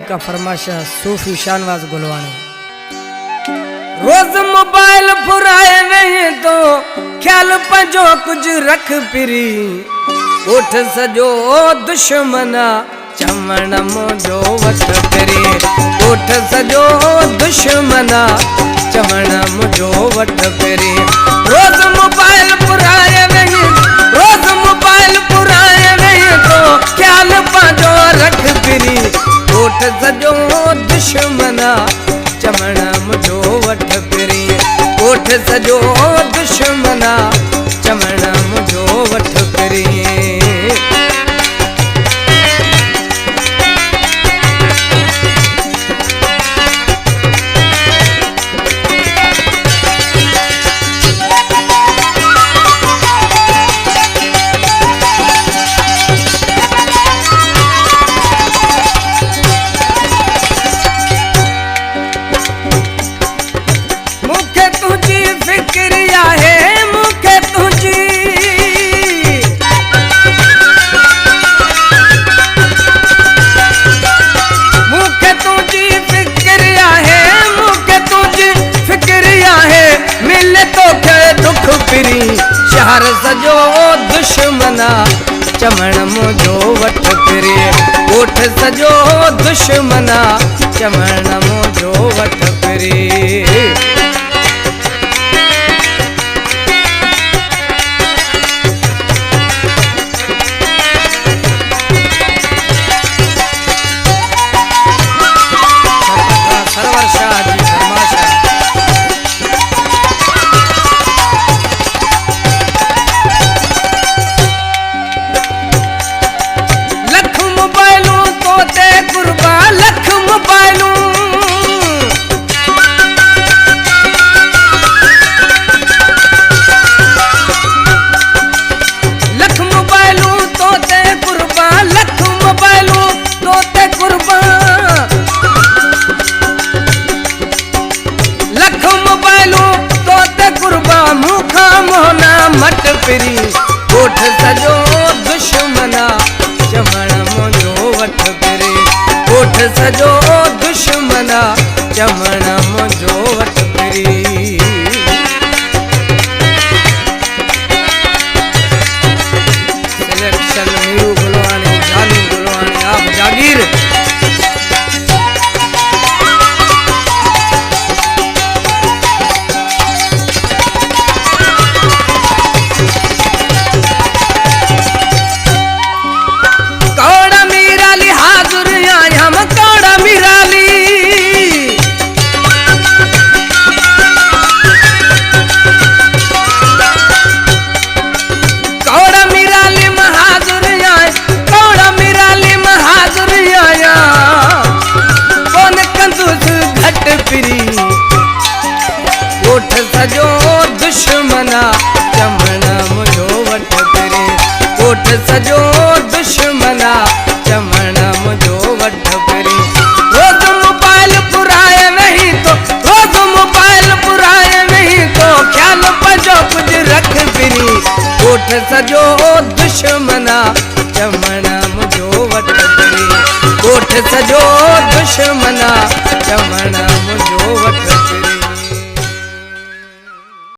का फरमाशा सूफी शानवाज गुलवानी। रोज मोबाइल फुराए नहीं तो ख्याल पंजो कुछ रख पिरी, उठ सजो दुश्मना चमन मुझो वठ फिरी, उठ सजो दुश्मना चमन मुझो वठ फिरी। रोज मोबाइल पुराए नहीं, रोज मोबाइल पुराए नहीं तो ख्याल पंजो रख फिरी, उठ सजो दुश्मना चमन मुझो वठ फिरी, उठ सजो दुश्मना चमन मुझो वठ फिरी। शहर सजो दुश्मना चमन मुझो वठ फिरी, उठ सजो दुश्मना चमन मुझो वठ फिरी। मट फिरी, उठ सजो दुश्मना चमन मुझो वठ फिरी, उठ सजो दुश्मना चमन मुझो वठ फिरी। सिलेक्शन मीरू गुलवानी, जानू गुलवानी, आप जागीर। उठ सजो दुश्मना चमन मुझो वठ फिरी, उठ सजो दुश्मना चमन मुझो वठ फिरी। रोज मोबाइल पुराए नहीं तो, रोज मोबाइल पुराए नहीं तो ख्याल पंजो कुछ रख फिरी, उठ सजो दुश्मना चमन मुझो वठ फिरी, उठ सजो दुश्मना चमन मुझो वठ।